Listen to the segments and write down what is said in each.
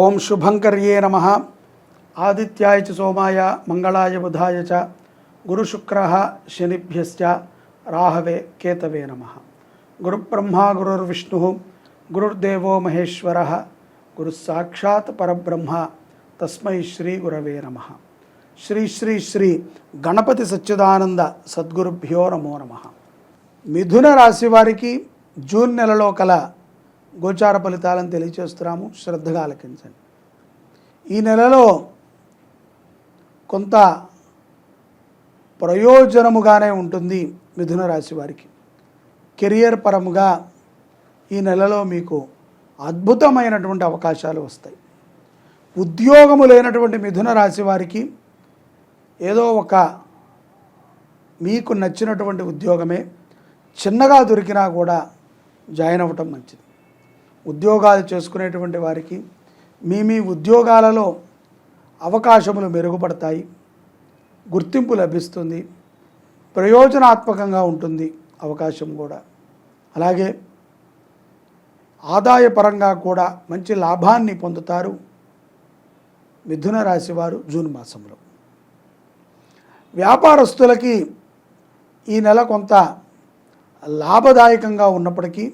ఓం శుభంకర్యే నమః. ఆదిత్యాయ చ సోమాయ మంగళాయ బుధాయ చ గురుశుక్రః శనిభ్యశ్చ రాహవే కేతవే నమః. గురుబ్రహ్మా గురుర్విష్ణుః గురుర్దేవో మహేశ్వరః గురుస్సాక్షాత్ పరబ్రహ్మ తస్మై శ్రీ గురవే నమః. శ్రీ శ్రీ శ్రీ గణపతి సచ్చిదానంద సద్గురుభ్యో నమో నమః. మిథున రాశి వారికి జూన్ నెలలో కల గోచార ఫలితాలను తెలియచేస్తున్నాము, శ్రద్ధగా ఆలకించండి. ఈ నెలలో కొంత ప్రయోజనముగానే ఉంటుంది మిథున రాశి వారికి. కెరియర్ పరముగా ఈ నెలలో మీకు అద్భుతమైనటువంటి అవకాశాలు వస్తాయి. ఉద్యోగము లేనటువంటి మిథున రాశి వారికి ఏదో ఒక మీకు నచ్చినటువంటి ఉద్యోగమే చిన్నగా దొరికినా కూడా జాయిన్ అవ్వటం మంచిది. ఉద్యోగాలు చేసుకునేటువంటి వారికి మీ ఉద్యోగాలలో అవకాశములు మెరుగుపడతాయి, గుర్తింపు లభిస్తుంది, ప్రయోజనాత్మకంగా ఉంటుంది అవకాశం కూడా. అలాగే ఆదాయపరంగా కూడా మంచి లాభాన్ని పొందుతారు మిథున రాశి వారు జూన్ మాసంలో. వ్యాపారస్తులకి ఈ నెల కొంత లాభదాయకంగా ఉన్నప్పటికీ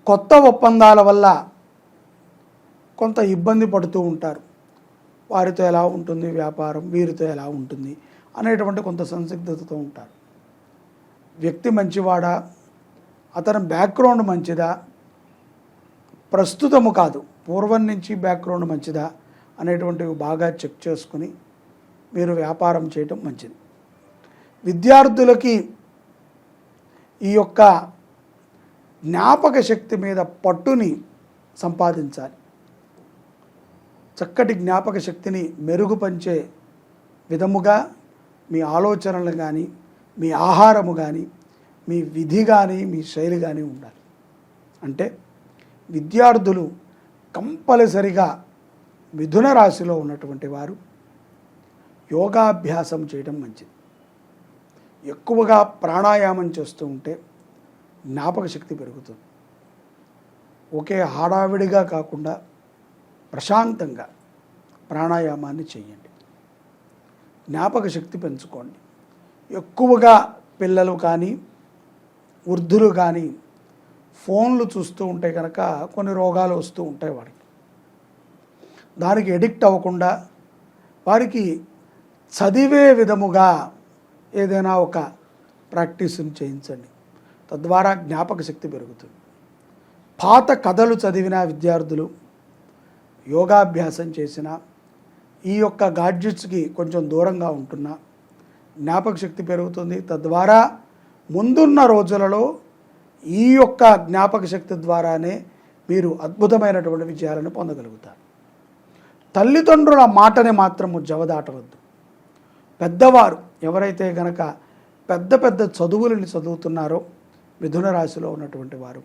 కొత్త ఒప్పందాల వల్ల కొంత ఇబ్బంది పడుతూ ఉంటారు. వారితో ఎలా ఉంటుంది వ్యాపారం, వీరితో ఎలా ఉంటుంది అనేటువంటి కొంత సందిగ్ధతతో ఉంటారు. వ్యక్తి మంచివాడా, అతని బ్యాక్గ్రౌండ్ మంచిదా, ప్రస్తుతము కాదు పూర్వం నుంచి బ్యాక్గ్రౌండ్ మంచిదా అనేటువంటివి బాగా చెక్ చేసుకుని మీరు వ్యాపారం చేయటం మంచిది. విద్యార్థులకి ఈ యొక్క జ్ఞాపక శక్తి మీద పట్టుని సంపాదించాలి. చక్కటి జ్ఞాపక శక్తిని మెరుగుపరిచే విధముగా మీ ఆలోచనలు కానీ, మీ ఆహారము కానీ, మీ విధి కానీ, మీ శైలి కానీ ఉండాలి. అంటే విద్యార్థులు కంపల్సరిగా మిథున రాశిలో ఉన్నటువంటి వారు యోగాభ్యాసం చేయడం మంచిది. ఎక్కువగా ప్రాణాయామం చేస్తూ ఉంటే జ్ఞాపక శక్తి పెరుగుతుంది. ఒకే హడావిడిగా కాకుండా ప్రశాంతంగా ప్రాణాయామాన్ని చేయండి, జ్ఞాపక శక్తి పెంచుకోండి. ఎక్కువగా పిల్లలు కానీ వృద్ధులు కానీ ఫోన్లు చూస్తూ ఉంటే కనుక కొన్ని రోగాలు వస్తూ ఉంటాయి వారికి. దానికి ఎడిక్ట్ అవ్వకుండా వారికి చదివే విధముగా ఏదైనా ఒక ప్రాక్టీస్ని చేయించండి, తద్వారా జ్ఞాపక శక్తి పెరుగుతుంది. పాత కథలు చదివిన విద్యార్థులు యోగాభ్యాసం చేసిన ఈ యొక్క గాడ్జెట్స్కి కొంచెం దూరంగా ఉంటున్నా జ్ఞాపక శక్తి పెరుగుతుంది. తద్వారా ముందున్న రోజులలో ఈ యొక్క జ్ఞాపక శక్తి ద్వారానే మీరు అద్భుతమైనటువంటి విజయాలను పొందగలుగుతారు. తల్లిదండ్రుల మాటని మాత్రము జవదాటవద్దు. పెద్దవారు ఎవరైతే కనుక పెద్ద పెద్ద చదువులను చదువుతున్నారో మిథున రాశిలో ఉన్నటువంటి వారు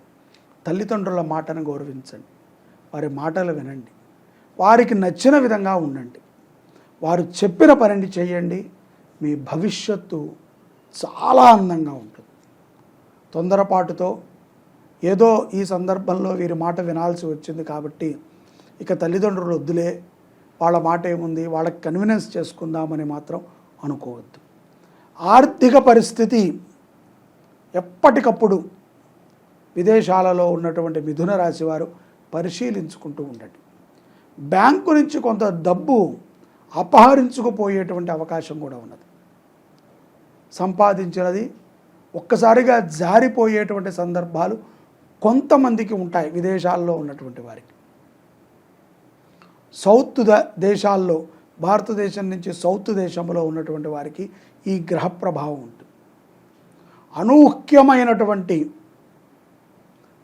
తల్లిదండ్రుల మాటను గౌరవించండి, వారి మాటలు వినండి, వారికి నచ్చిన విధంగా ఉండండి, వారు చెప్పిన పనిని చేయండి. మీ భవిష్యత్తు చాలా అందంగా ఉంటుంది. తొందరపాటుతో ఏదో ఈ సందర్భంలో వీరి మాట వినాల్సి వచ్చింది కాబట్టి ఇక తల్లిదండ్రులు వద్దులే, వాళ్ళ మాట ఏముంది, వాళ్ళకి కన్వీనియన్స్ చేసుకుందామని మాత్రం అనుకోవద్దు. ఆర్థిక పరిస్థితి ఎప్పటికప్పుడు విదేశాలలో ఉన్నటువంటి మిథున రాశి వారు పరిశీలించుకుంటూ ఉండండి. బ్యాంకు నుంచి కొంత డబ్బు అపహరించుకుపోయేటువంటి అవకాశం కూడా ఉన్నది. సంపాదించినది ఒక్కసారిగా జారిపోయేటువంటి సందర్భాలు కొంతమందికి ఉంటాయి విదేశాల్లో ఉన్నటువంటి వారికి. సౌత్ దేశాల్లో, భారతదేశం నుంచి సౌత్ దేశంలో ఉన్నటువంటి వారికి ఈ గ్రహ ప్రభావం ఉంటుంది. అనూహ్యమైనటువంటి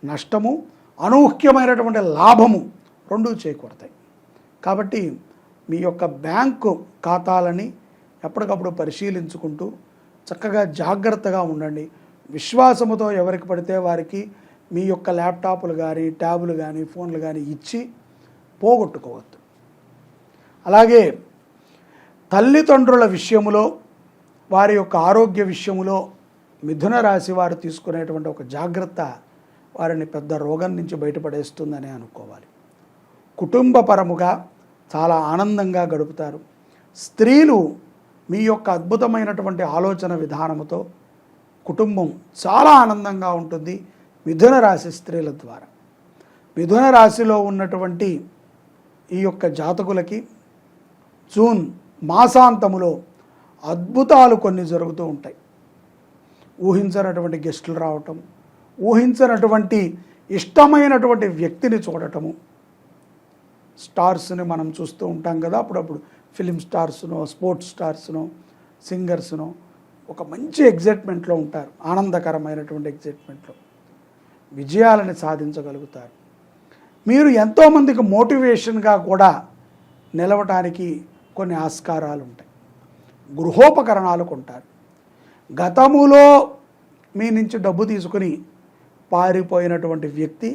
నష్టము, అనూహ్యమైనటువంటి లాభము రెండూ చేకూరతాయి. కాబట్టి మీ యొక్క బ్యాంకు ఖాతాలని ఎప్పటికప్పుడు పరిశీలించుకుంటూ చక్కగా జాగ్రత్తగా ఉండండి. విశ్వాసముతో ఎవరికి పడితే వారికి మీ యొక్క ల్యాప్టాప్లు కానీ, ట్యాబులు కానీ, ఫోన్లు కానీ ఇచ్చి పోగొట్టుకోవద్దు. అలాగే తల్లిదండ్రుల విషయములో, వారి యొక్క ఆరోగ్య విషయములో మిథున రాశి వారు తీసుకునేటువంటి ఒక జాగ్రత్త వారిని పెద్ద రోగం నుంచి బయటపడేస్తుందని అనుకోవాలి. కుటుంబపరముగా చాలా ఆనందంగా గడుపుతారు. స్త్రీలు మీ యొక్క అద్భుతమైనటువంటి ఆలోచన విధానముతో కుటుంబం చాలా ఆనందంగా ఉంటుంది మిథున రాశి స్త్రీల ద్వారా. మిథున రాశిలో ఉన్నటువంటి ఈ యొక్క జాతకులకి జూన్ మాసాంతములో అద్భుతాలు కొన్ని జరుగుతూ ఉంటాయి. ఊహించనటువంటి గెస్టులు రావటం, ఊహించనటువంటి ఇష్టమైనటువంటి వ్యక్తిని చూడటము. స్టార్స్ని మనం చూస్తూ ఉంటాం కదా అప్పుడప్పుడు, ఫిలిం స్టార్స్నో, స్పోర్ట్స్ స్టార్స్నో, సింగర్స్నో ఒక మంచి ఎగ్జైట్మెంట్లో ఉంటారు, ఆనందకరమైనటువంటి ఎగ్జైట్మెంట్లో విజయాలను సాధించగలుగుతారు. మీరు ఎంతోమందికి మోటివేషన్గా కూడా నిలవటానికి కొన్ని ఆస్కారాలు ఉంటాయి. గృహోపకరణాలు కొంటారు. గతములో మీ నుంచి డబ్బు తీసుకుని పారిపోయినటువంటి వ్యక్తి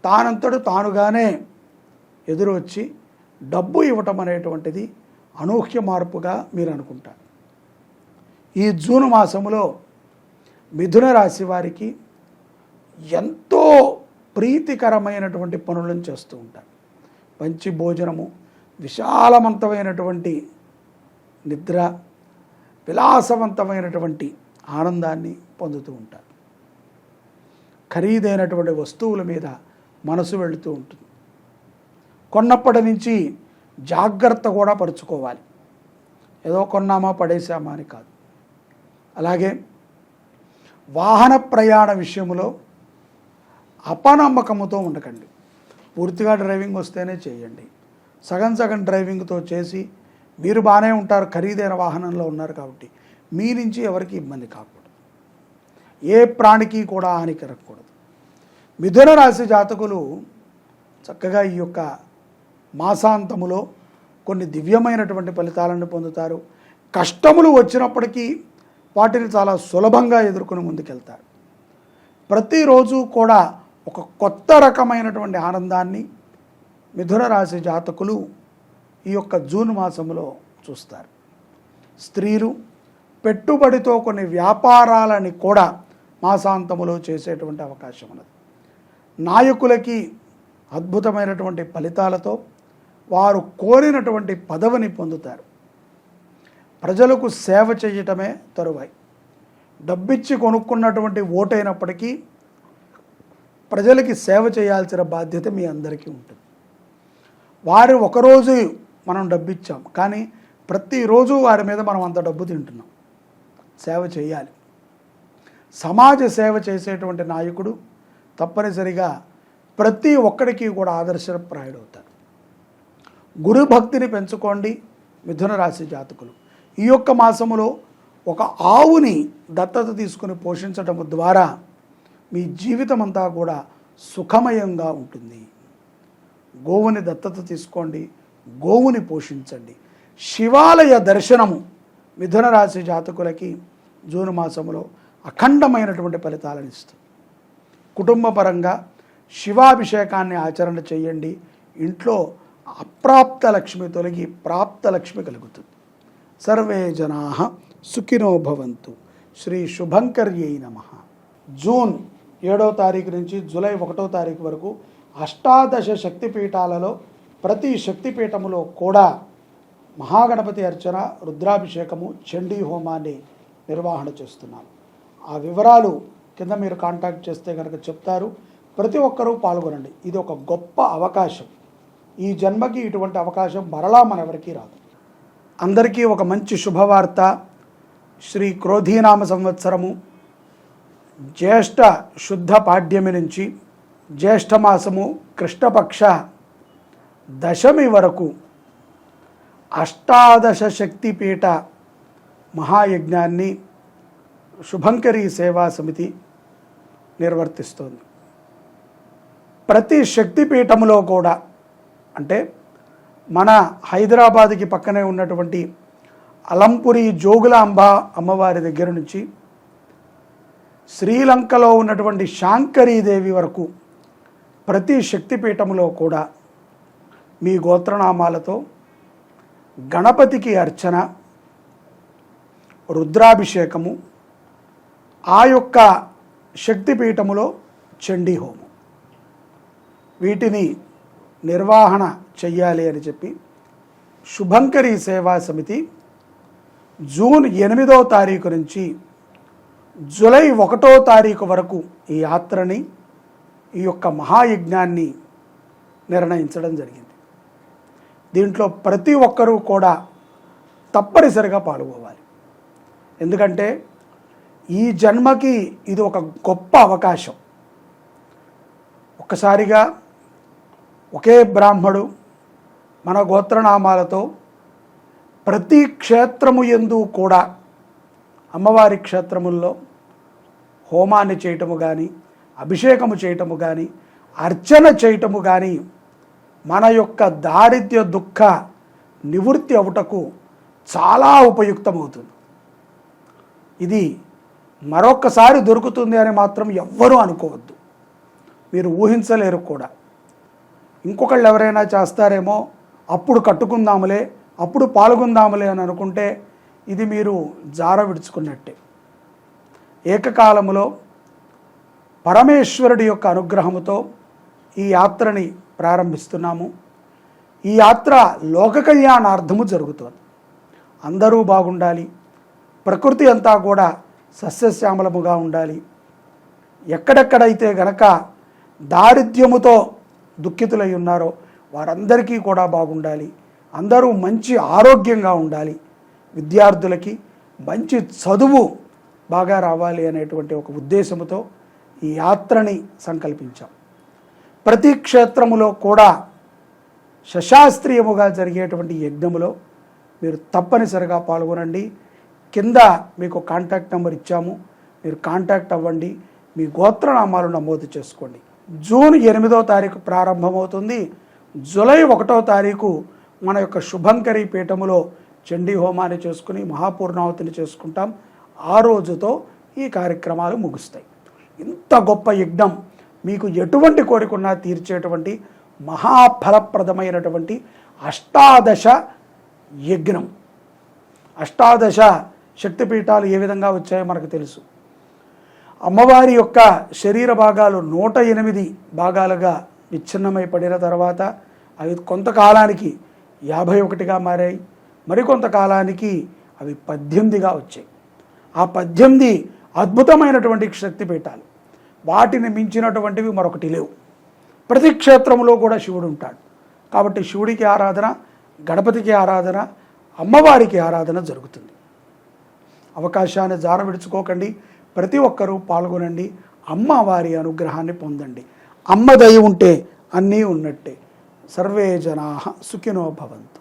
తానంతడు తానుగానే ఎదురు వచ్చి డబ్బు ఇవ్వటం అనేటువంటిది అనూహ్య మార్పుగా మీరు అనుకుంటారు. ఈ జూన్ మాసములో మిథున రాశి వారికి ఎంతో ప్రీతికరమైనటువంటి పనులను చేస్తూ ఉంటారు. మంచి భోజనము, విశాలవంతమైనటువంటి నిద్ర, విలాసవంతమైనటువంటి ఆనందాన్ని పొందుతూ ఉంటారు. ఖరీదైనటువంటి వస్తువుల మీద మనసు వెళుతూ ఉంటుంది. కొన్నప్పటి నుంచి జాగ్రత్త కూడా పరుచుకోవాలి. ఏదో కొన్నామా పడేసామా అని కాదు. అలాగే వాహన ప్రయాణ విషయంలో అపనమ్మకముతో ఉండకండి. పూర్తిగా డ్రైవింగ్ వస్తేనే చేయండి. సగం సగం డ్రైవింగ్తో చేసి మీరు బాగానే ఉంటారు, ఖరీదైన వాహనంలో ఉన్నారు కాబట్టి మీ నుంచి ఎవరికి ఇబ్బంది కాకూడదు, ఏ ప్రాణికి కూడా హాని కలగకూడదు. మిథున రాశి జాతకులు చక్కగా ఈ యొక్క మాసాంతములో కొన్ని దివ్యమైనటువంటి ఫలితాలను పొందుతారు. కష్టములు వచ్చినప్పటికీ వాటిని చాలా సులభంగా ఎదుర్కొని ముందుకెళ్తారు. ప్రతిరోజు కూడా ఒక కొత్త రకమైనటువంటి ఆనందాన్ని మిథున రాశి జాతకులు ఈ యొక్క జూన్ మాసంలో చూస్తారు. స్త్రీలు పెట్టుబడితో కొన్ని వ్యాపారాలని కూడా మాసాంతములో చేసేటువంటి అవకాశం ఉన్నది. నాయకులకి అద్భుతమైనటువంటి ఫలితాలతో వారు కోరినటువంటి పదవిని పొందుతారు. ప్రజలకు సేవ చేయటమే తరువాయి. డబ్బిచ్చి కొనుక్కున్నటువంటి ఓటైనప్పటికీ ప్రజలకి సేవ చేయాల్సిన బాధ్యత మీ అందరికీ ఉంటుంది. వారు ఒకరోజు మనం డబ్బిచ్చాం, కానీ ప్రతిరోజు వారి మీద మనం అంత డబ్బు తింటున్నాం. సేవ చేయాలి. సమాజ సేవ చేసేటువంటి నాయకుడు తప్పనిసరిగా ప్రతి ఒక్కడికి కూడా ఆదర్శప్రాయుడవుతారు. గురు భక్తిని పెంచుకోండి మిథున రాశి జాతకులు. ఈ యొక్క మాసములో ఒక ఆవుని దత్తత తీసుకుని పోషించడం ద్వారా మీ జీవితం అంతా కూడా సుఖమయంగా ఉంటుంది. గోవుని దత్తత తీసుకోండి, గోవుని పోషించండి. శివాలయ దర్శనము మిథున రాశి జాతకులకి జూన్ మాసములో అఖండమైనటువంటి ఫలితాలను ఇస్తుంది. కుటుంబపరంగా శివాభిషేకాన్ని ఆచరణ చేయండి. ఇంట్లో అప్రాప్త లక్ష్మి తొలగి ప్రాప్త లక్ష్మి కలుగుతుంది. సర్వే జనాః సుఖినో భవంతు. శ్రీ శుభంకర్యై నమః. జూన్ 7వ తారీఖు నుంచి జూలై 1వ తారీఖు వరకు అష్టాదశ శక్తిపీఠాలలో ప్రతి శక్తిపీఠములో కూడా మహాగణపతి అర్చన, రుద్రాభిషేకము, చండీ హోమాన్ని నిర్వహణ చేస్తున్నాను. ఆ వివరాలు కింద మీరు కాంటాక్ట్ చేస్తే కనుక చెప్తారు. ప్రతి ఒక్కరూ పాల్గొనండి. ఇది ఒక గొప్ప అవకాశం. ఈ జన్మకి ఇటువంటి అవకాశం మరలా మనెవరికీ రాదు. అందరికీ ఒక మంచి శుభవార్త. శ్రీ క్రోధీనామ సంవత్సరము జ్యేష్ఠ శుద్ధ పాడ్యమి నుంచి జ్యేష్ఠమాసము కృష్ణపక్ష దశమి వరకు అష్టాదశ శక్తిపీఠ మహాయజ్ఞాన్ని శుభంకరి సేవా సమితి నిర్వర్తిస్తోంది. ప్రతి శక్తిపీఠములో కూడా, అంటే మన హైదరాబాద్కి పక్కనే ఉన్నటువంటి అలంపురి జోగులాంబ అమ్మవారి దగ్గర నుంచి శ్రీలంకలో ఉన్నటువంటి శాంకరీదేవి వరకు ప్రతి శక్తిపీఠములో కూడా మీ గోత్రనామాలతో గణపతికి అర్చన, రుద్రాభిషేకము, ఆ యొక్క శక్తిపీఠములో చండీ హోమం, వీటిని నిర్వహణ చెయ్యాలి అని చెప్పి శుభంకరి సేవా సమితి జూన్ 8వ తారీఖు నుంచి జూలై 1వ తారీఖు వరకు ఈ యాత్రని, ఈ యొక్క మహాయజ్ఞాన్ని నిర్ణయించడం జరిగింది. దీంట్లో ప్రతి ఒక్కరూ కూడా తప్పనిసరిగా పాల్గొవాలి. ఎందుకంటే ఈ జన్మకి ఇది ఒక గొప్ప అవకాశం. ఒక్కసారిగా ఒకే బ్రాహ్మడు మన గోత్రనామాలతో ప్రతి క్షేత్రము యందు కూడా అమ్మవారి క్షేత్రముల్లో హోమాన్ని చేయటము కానీ, అభిషేకము చేయటము కానీ, అర్చన చేయటము కానీ మన యొక్క దారిద్ర్య దుఃఖ నివృత్తి అవుటకు చాలా ఉపయుక్తమవుతుంది. ఇది మరొక్కసారి దొరుకుతుంది అని మాత్రం ఎవ్వరూ అనుకోవద్దు. మీరు ఊహించలేరు కూడా. ఇంకొకళ్ళు ఎవరైనా చేస్తారేమో, అప్పుడు కట్టుకుందాములే, అప్పుడు పాల్గొందాములే అని అనుకుంటే ఇది మీరు జార విడుచుకున్నట్టే. ఏకకాలములో పరమేశ్వరుడి యొక్క అనుగ్రహముతో ఈ యాత్రని ప్రారంభిస్తున్నాము. ఈ యాత్ర లోక కళ్యాణార్థము జరుగుతుంది. అందరూ బాగుండాలి, ప్రకృతి అంతా కూడా సస్యశ్యామలముగా ఉండాలి. ఎక్కడెక్కడైతే గనక దారిద్ర్యముతో దుఃఖితులై ఉన్నారో వారందరికీ కూడా బాగుండాలి. అందరూ మంచి ఆరోగ్యంగా ఉండాలి. విద్యార్థులకి మంచి చదువు బాగా రావాలి అనేటువంటి ఒక ఉద్దేశంతో ఈ యాత్రని సంకల్పించాం. ప్రతి క్షేత్రములో కూడా శశాస్త్రీయముగా జరిగేటువంటి యజ్ఞములో మీరు తప్పనిసరిగా పాల్గొనండి. కింద మీకు కాంటాక్ట్ నెంబర్ ఇచ్చాము, మీరు కాంటాక్ట్ అవ్వండి, మీ గోత్రనామాలు నమోదు చేసుకోండి. జూన్ 8వ తారీఖు ప్రారంభమవుతుంది. జూలై 1వ తారీఖు మన యొక్క శుభంకరి పీఠములో చండీ హోమాన్ని చేసుకుని మహాపూర్ణావతిని చేసుకుంటాం. ఆ రోజుతో ఈ కార్యక్రమాలు ముగుస్తాయి. ఇంత గొప్ప యజ్ఞం, మీకు ఎటువంటి కోరికన్నా తీర్చేటువంటి మహాఫలప్రదమైనటువంటి అష్టాదశ యజ్ఞం. అష్టాదశ శక్తిపీఠాలు ఏ విధంగా వచ్చాయో మనకు తెలుసు. అమ్మవారి యొక్క శరీర భాగాలు 108 భాగాలుగా విచ్ఛిన్నమై పడిన తర్వాత అవి కొంతకాలానికి 51గా మారాయి. మరికొంతకాలానికి అవి 18గా వచ్చాయి. ఆ 18 అద్భుతమైనటువంటి శక్తిపీఠాలు. వాటిని మించినటువంటివి మరొకటి లేవు. ప్రతి క్షేత్రంలో కూడా శివుడు ఉంటాడు. కాబట్టి శివుడికి ఆరాధన, గణపతికి ఆరాధన, అమ్మవారికి ఆరాధన జరుగుతుంది. అవకాశాన్ని జార విడుచుకోకండి. ప్రతి ఒక్కరూ పాల్గొనండి. అమ్మవారి అనుగ్రహాన్ని పొందండి. అమ్మ దయ ఉంటే అన్నీ ఉన్నట్టే. సర్వే జనాః సుఖినో భవంతు.